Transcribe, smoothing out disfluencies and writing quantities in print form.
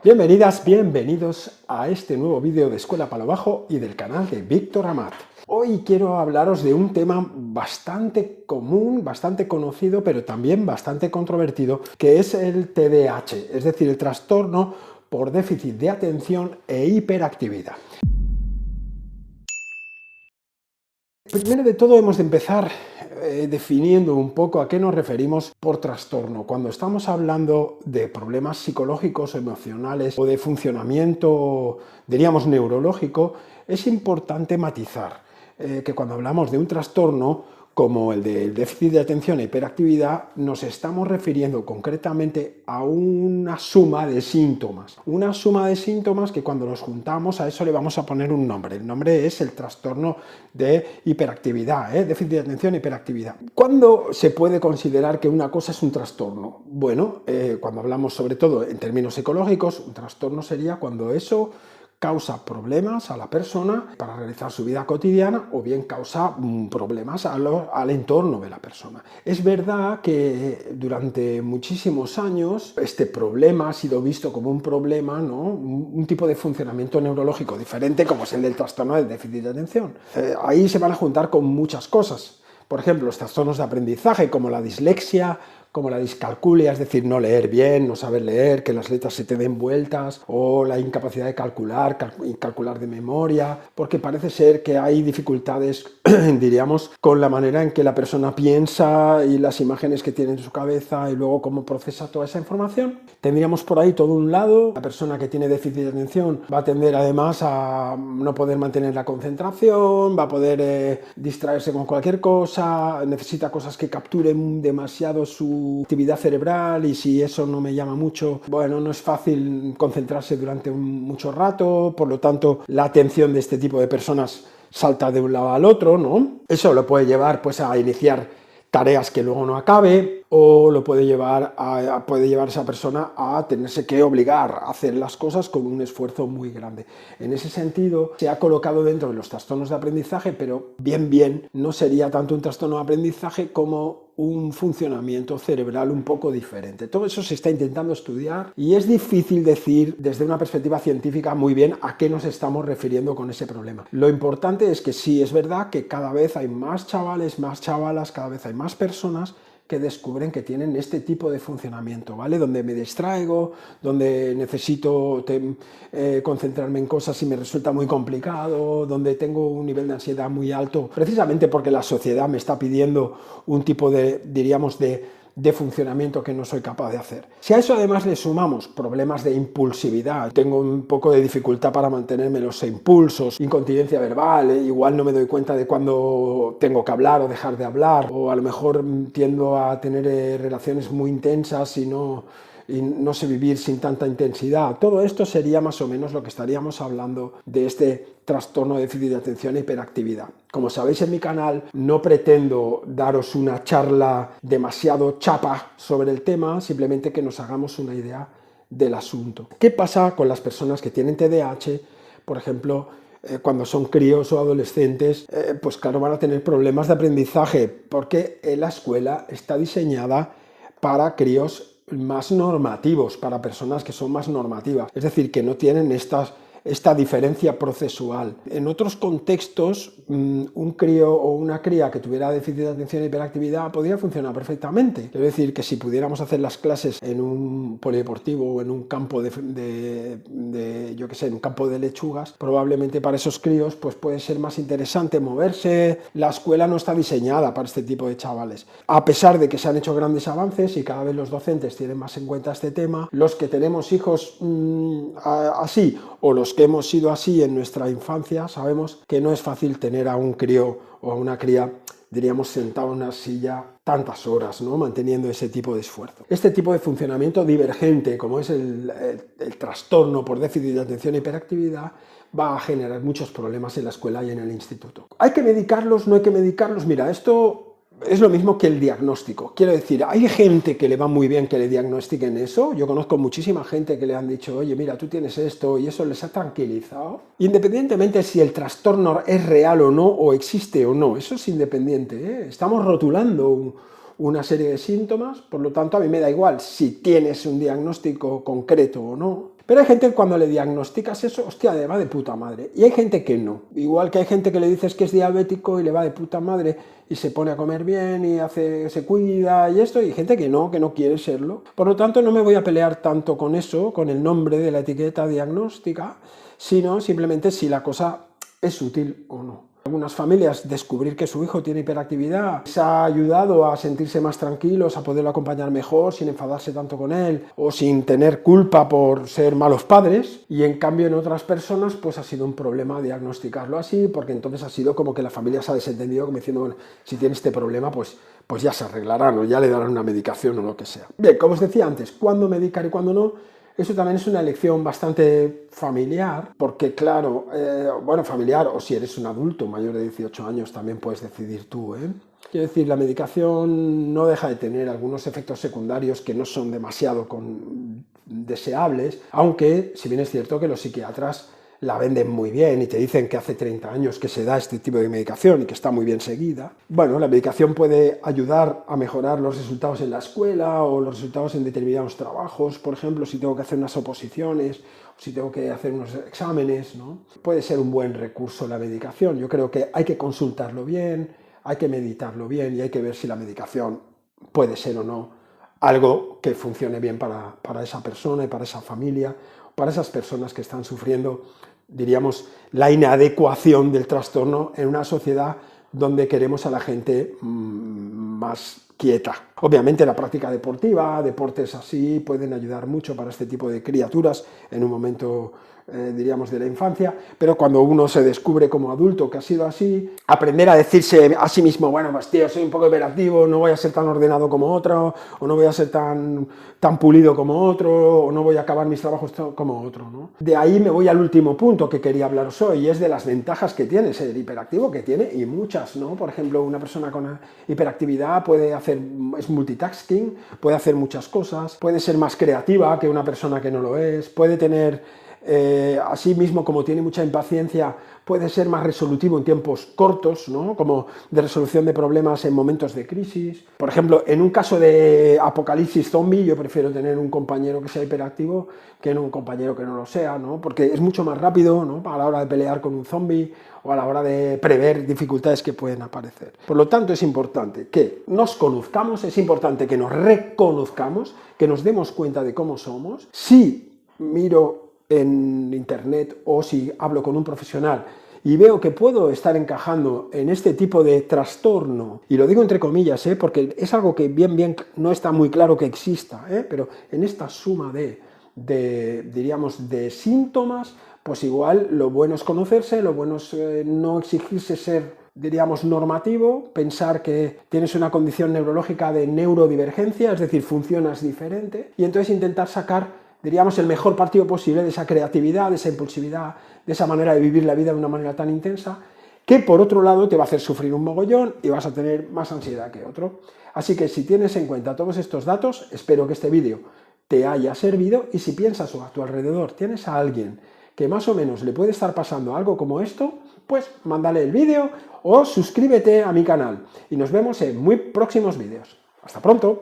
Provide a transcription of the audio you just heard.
Bienvenidas, bienvenidos a este nuevo vídeo de Escuela Palo Bajo y del canal de Víctor Amat. Hoy quiero hablaros de un tema bastante común, bastante conocido, pero también bastante controvertido, que es el TDAH, es decir, el trastorno por déficit de atención e hiperactividad. Primero de todo hemos de empezar definiendo un poco a qué nos referimos por trastorno. Cuando estamos hablando de problemas psicológicos o emocionales o de funcionamiento, diríamos, neurológico, es importante matizar que cuando hablamos de un trastorno como el del déficit de atención e hiperactividad, nos estamos refiriendo concretamente a una suma de síntomas. Una suma de síntomas que cuando los juntamos a eso le vamos a poner un nombre. El nombre es el trastorno de hiperactividad, déficit de atención e hiperactividad. ¿Cuándo se puede considerar que una cosa es un trastorno? Bueno, cuando hablamos sobre todo en términos psicológicos, un trastorno sería cuando eso causa problemas a la persona para realizar su vida cotidiana o bien causa problemas al entorno de la persona. Es verdad que durante muchísimos años este problema ha sido visto como un problema, ¿no? Un tipo de funcionamiento neurológico diferente como es el del trastorno del déficit de atención. Ahí se van a juntar con muchas cosas. Por ejemplo, los trastornos de aprendizaje como la dislexia, como la discalculia, es decir, no leer bien, no saber leer, que las letras se te den vueltas, o la incapacidad de calcular de memoria, porque parece ser que hay dificultades, diríamos, con la manera en que la persona piensa y las imágenes que tiene en su cabeza y luego cómo procesa toda esa información. Tendríamos por ahí todo un lado, la persona que tiene déficit de atención va a tender además a no poder mantener la concentración, va a poder distraerse con cualquier cosa, necesita cosas que capturen demasiado su actividad cerebral y si eso no me llama mucho, bueno, no es fácil concentrarse durante mucho rato, por lo tanto la atención de este tipo de personas salta de un lado al otro, ¿no? Eso lo puede llevar pues a iniciar tareas que luego no acabe, o lo puede llevar a esa persona a tenerse que obligar a hacer las cosas con un esfuerzo muy grande. En ese sentido, se ha colocado dentro de los trastornos de aprendizaje, pero bien, no sería tanto un trastorno de aprendizaje como un funcionamiento cerebral un poco diferente. Todo eso se está intentando estudiar y es difícil decir desde una perspectiva científica muy bien a qué nos estamos refiriendo con ese problema. Lo importante es que sí, es verdad que cada vez hay más chavales, más chavalas, cada vez hay más personas que descubren que tienen este tipo de funcionamiento, ¿vale? Donde me distraigo, donde necesito concentrarme en cosas y me resulta muy complicado, donde tengo un nivel de ansiedad muy alto, precisamente porque la sociedad me está pidiendo un tipo de, diríamos, de funcionamiento que no soy capaz de hacer. Si a eso además le sumamos problemas de impulsividad, tengo un poco de dificultad para mantenerme los impulsos, incontinencia verbal, igual no me doy cuenta de cuándo tengo que hablar o dejar de hablar, o a lo mejor tiendo a tener relaciones muy intensas y no sé vivir sin tanta intensidad. Todo esto sería más o menos lo que estaríamos hablando de este trastorno de déficit de atención e hiperactividad. Como sabéis en mi canal no pretendo daros una charla demasiado chapa sobre el tema, simplemente que nos hagamos una idea del asunto. ¿Qué pasa con las personas que tienen TDAH, por ejemplo, cuando son críos o adolescentes? Pues claro, van a tener problemas de aprendizaje porque la escuela está diseñada para críos más normativos, para personas que son más normativas, es decir, que no tienen esta diferencia procesual. En otros contextos, un crío o una cría que tuviera déficit de atención e hiperactividad podría funcionar perfectamente. Es decir, que si pudiéramos hacer las clases en un polideportivo o en un campo yo qué sé, en un campo de lechugas, probablemente para esos críos pues puede ser más interesante moverse. La escuela no está diseñada para este tipo de chavales. A pesar de que se han hecho grandes avances y cada vez los docentes tienen más en cuenta este tema, los que tenemos hijos así o los que hemos sido así en nuestra infancia, sabemos que no es fácil tener a un crío o a una cría, diríamos, sentado en una silla tantas horas, ¿no? Manteniendo ese tipo de esfuerzo. Este tipo de funcionamiento divergente, como es el trastorno por déficit de atención e hiperactividad, va a generar muchos problemas en la escuela y en el instituto. ¿Hay que medicarlos? ¿No hay que medicarlos? Mira, esto es lo mismo que el diagnóstico. Quiero decir, hay gente que le va muy bien que le diagnostiquen eso. Yo conozco muchísima gente que le han dicho, oye, mira, tú tienes esto, y eso les ha tranquilizado. Independientemente si el trastorno es real o no, o existe o no, eso es independiente, ¿eh? Estamos rotulando una serie de síntomas, por lo tanto a mí me da igual si tienes un diagnóstico concreto o no. Pero hay gente que cuando le diagnosticas eso, hostia, le va de puta madre. Y hay gente que no. Igual que hay gente que le dices que es diabético y le va de puta madre y se pone a comer bien y se cuida y esto, y hay gente que no quiere serlo. Por lo tanto, no me voy a pelear tanto con eso, con el nombre de la etiqueta diagnóstica, sino simplemente si la cosa es útil o no. Algunas familias, descubrir que su hijo tiene hiperactividad les ha ayudado a sentirse más tranquilos, a poderlo acompañar mejor, sin enfadarse tanto con él o sin tener culpa por ser malos padres, y en cambio en otras personas pues ha sido un problema diagnosticarlo así, porque entonces ha sido como que la familia se ha desentendido como diciendo, bueno, si tiene este problema pues ya se arreglarán o ya le darán una medicación o lo que sea. Bien, como os decía antes, cuándo medicar y cuándo no, eso también es una elección bastante familiar, porque claro, bueno, familiar, o si eres un adulto mayor de 18 años también puedes decidir tú, ¿eh? Quiero decir, la medicación no deja de tener algunos efectos secundarios que no son demasiado deseables, aunque si bien es cierto que los psiquiatras la venden muy bien y te dicen que hace 30 años que se da este tipo de medicación y que está muy bien seguida. Bueno, la medicación puede ayudar a mejorar los resultados en la escuela o los resultados en determinados trabajos, por ejemplo, si tengo que hacer unas oposiciones o si tengo que hacer unos exámenes, ¿no? Puede ser un buen recurso la medicación. Yo creo que hay que consultarlo bien, hay que meditarlo bien y hay que ver si la medicación puede ser o no algo que funcione bien para esa persona y para esa familia, para esas personas que están sufriendo, diríamos, la inadecuación del trastorno en una sociedad donde queremos a la gente más quieta. Obviamente la práctica deportiva, deportes así, pueden ayudar mucho para este tipo de criaturas en un momento, diríamos, de la infancia, pero cuando uno se descubre como adulto que ha sido así, aprender a decirse a sí mismo, bueno, pues tío, soy un poco hiperactivo, no voy a ser tan ordenado como otro, o no voy a ser tan pulido como otro, o no voy a acabar mis trabajos como otro, ¿no? De ahí me voy al último punto que quería hablaros hoy, y es de las ventajas que tiene ser hiperactivo, que tiene, y muchas, ¿no? Por ejemplo, una persona con hiperactividad puede hacer, es multitasking, puede hacer muchas cosas, puede ser más creativa que una persona que no lo es, puede tener así mismo, como tiene mucha impaciencia, puede ser más resolutivo en tiempos cortos, ¿no? Como de resolución de problemas en momentos de crisis. Por ejemplo, en un caso de apocalipsis zombie, yo prefiero tener un compañero que sea hiperactivo que un compañero que no lo sea, ¿no? Porque es mucho más rápido, ¿no? A la hora de pelear con un zombie o a la hora de prever dificultades que pueden aparecer. Por lo tanto, es importante que nos conozcamos, es importante que nos reconozcamos, que nos demos cuenta de cómo somos. Si miro en internet o si hablo con un profesional y veo que puedo estar encajando en este tipo de trastorno, y lo digo entre comillas, porque es algo que bien no está muy claro que exista, pero en esta suma diríamos, de síntomas, pues igual lo bueno es conocerse, lo bueno es no exigirse ser, diríamos, normativo, pensar que tienes una condición neurológica de neurodivergencia, es decir, funcionas diferente, y entonces intentar sacar, diríamos, el mejor partido posible de esa creatividad, de esa impulsividad, de esa manera de vivir la vida de una manera tan intensa, que por otro lado te va a hacer sufrir un mogollón y vas a tener más ansiedad que otro. Así que si tienes en cuenta todos estos datos, espero que este vídeo te haya servido, y si piensas o a tu alrededor tienes a alguien que más o menos le puede estar pasando algo como esto, pues mándale el vídeo o suscríbete a mi canal y nos vemos en muy próximos vídeos. ¡Hasta pronto!